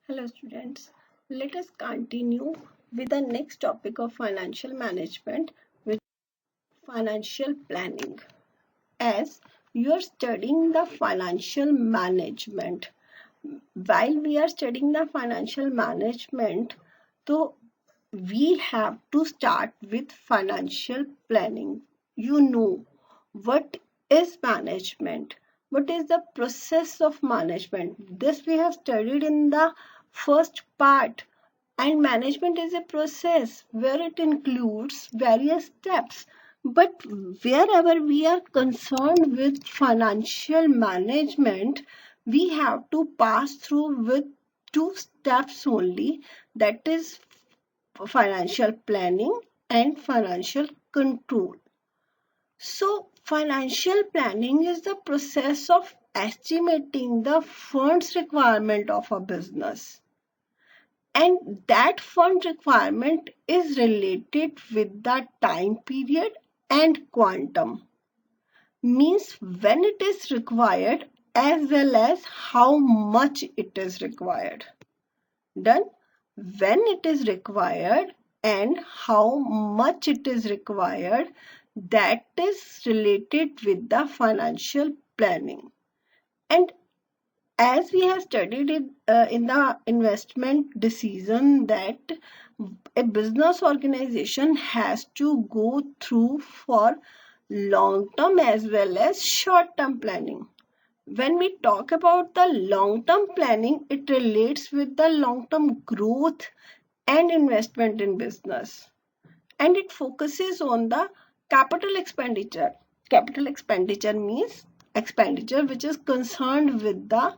Hello students, let us continue with the next topic of financial management, which is financial planning. As you are studying the financial management, while we are studying the financial management, so we have to start with financial planning. You know what is management? What is the process of management? This we have studied in the first part. And management is a process where it includes various steps. But wherever we are concerned with financial management, we have to pass through with two steps only, that is financial planning and financial control. So, financial planning is the process of estimating the funds requirement of a business. And that fund requirement is related with the time period and quantum. Means when it is required as well as how much it is required. Done. When it is required and how much it is required, that is related with the financial planning. And as we have studied it in the investment decision, that a business organization has to go through for long term as well as short term planning. When we talk about the long term planning, it relates with the long term growth and investment in business, and it focuses on the capital expenditure. Capital expenditure means expenditure which is concerned with the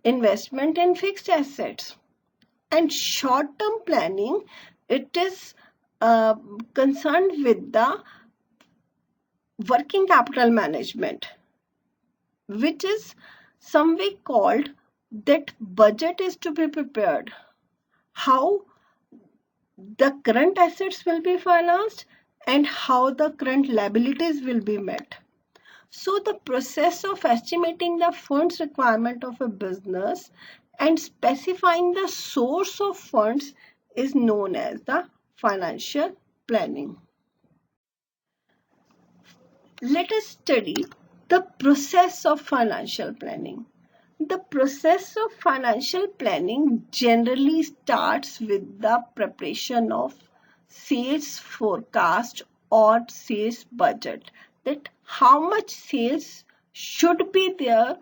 investment in fixed assets. And short term planning, it is concerned with the working capital management, which is some way called that budget is to be prepared, how the current assets will be financed and how the current liabilities will be met. So the process of estimating the funds requirement of a business and specifying the source of funds is known as the financial planning. Let us study the process of financial planning. The process of financial planning generally starts with the preparation of sales forecast or sales budget, that how much sales should be there,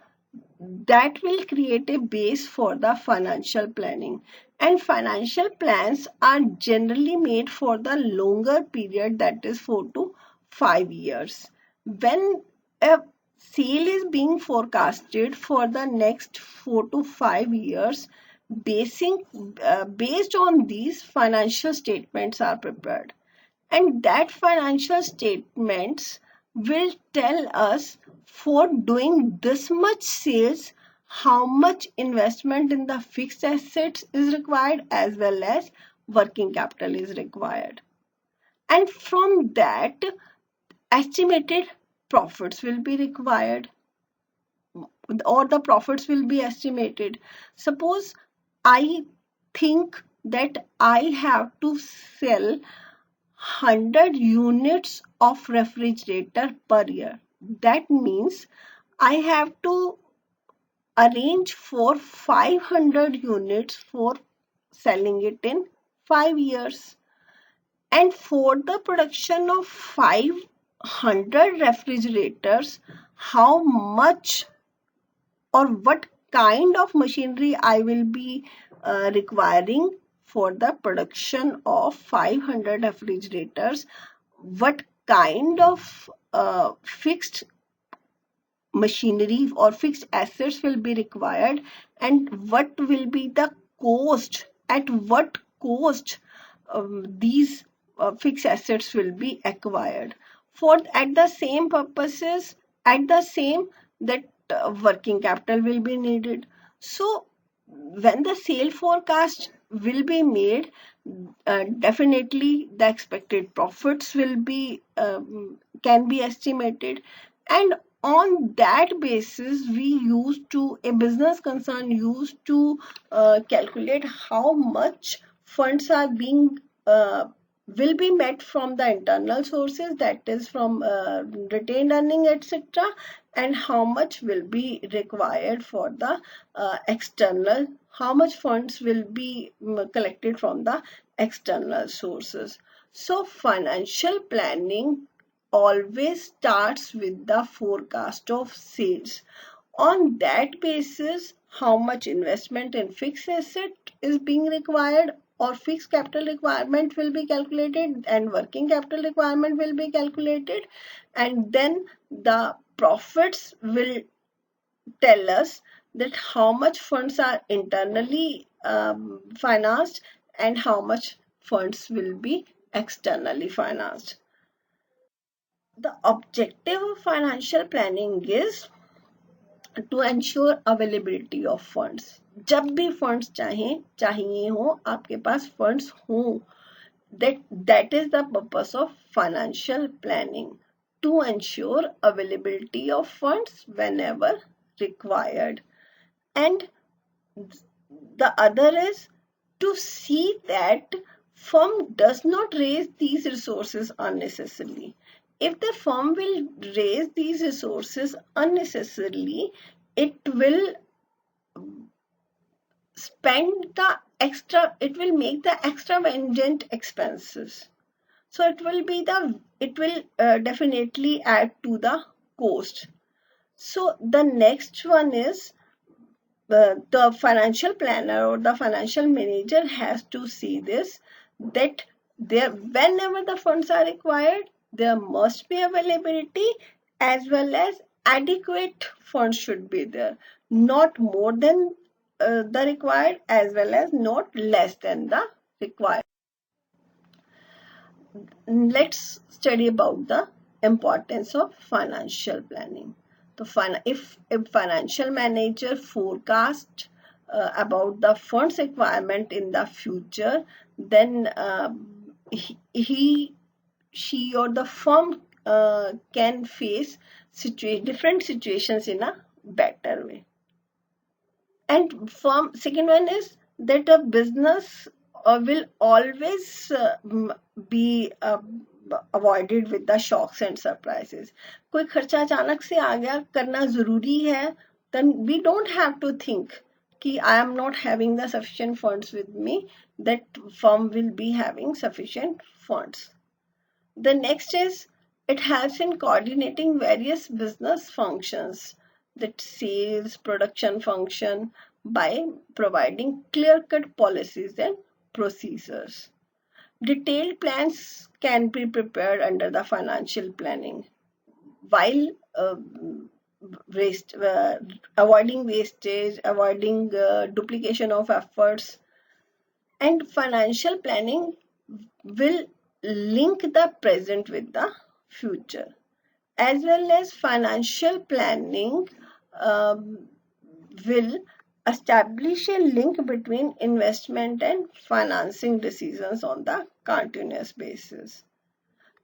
that will create a base for the financial planning. And financial plans are generally made for the longer period, that is 4 to 5 years. When a sale is being forecasted for the next 4 to 5 years, based on these financial statements are prepared, and that financial statements will tell us for doing this much sales how much investment in the fixed assets is required as well as working capital is required. And from that, estimated profits will be required, or the profits will be estimated. Suppose I think that I have to sell 100 units of refrigerator per year. That means I have to arrange for 500 units for selling it in 5 years. And for the production of 500 refrigerators, how much or what kind of machinery I will be requiring for the production of 500 refrigerators, what kind of fixed machinery or fixed assets will be required, and what will be the cost, at what cost these fixed assets will be acquired for, at the same purposes, at the same that working capital will be needed. So when the sale forecast will be made, definitely the expected profits will be can be estimated, and on that basis, a business concern used to calculate how much funds are being will be met from the internal sources, that is from retained earning, etc., and how much will be required for the external, how much funds will be collected from the external sources. So financial planning always starts with the forecast of sales. On that basis, how much investment in fixed asset is being required, or fixed capital requirement will be calculated and working capital requirement will be calculated, and then the profits will tell us that how much funds are internally financed and how much funds will be externally financed. The objective of financial planning is to ensure availability of funds. जब भी funds चाहिए हो, आपके पास funds हो, that is the purpose of financial planning, to ensure availability of funds whenever required. And the other is to see that firm does not raise these resources unnecessarily. If the firm will raise these resources unnecessarily, it will it will make the extravagant expenses. So it will definitely add to the cost. So the next one is the financial planner or the financial manager has to see this, that whenever the funds are required, there must be availability as well as adequate funds should be there, not more than the required as well as not less than the required. Let's study about the importance of financial planning. If a financial manager forecast about the funds requirement in the future, then she or the firm can face different situations in a better way. And second one is that a business will always be avoided with the shocks and surprises. कोई खर्चा अचानक से आ गया, करना जरूरी है, then we don't have to think कि I am not having the sufficient funds with me, that firm will be having sufficient funds. The next is it helps in coordinating various business functions, that sales, production function, by providing clear-cut policies and procedures. Detailed plans can be prepared under the financial planning, while avoiding wastage, avoiding duplication of efforts. And financial planning will link the present with the future, as well as financial planning will establish a link between investment and financing decisions on the continuous basis.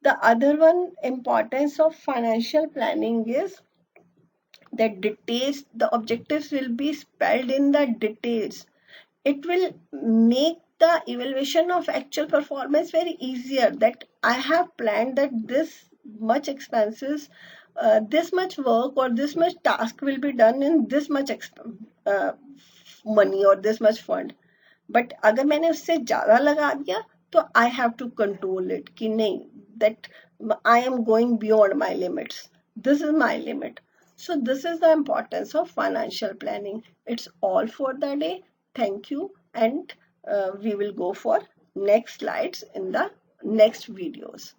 The other one importance of financial planning is that the objectives will be spelled in the details. It will make the evaluation of actual performance very easier, that I have planned that this much expenses, this much work or this much task will be done in this much money or this much fund. But अगर मैंने उससे ज़्यादा लगा दिया, तो I have to control it कि नहीं, that I am going beyond my limits. This is my limit. So this is the importance of financial planning. It's all for the day. Thank you, and we will go for next slides in the next videos.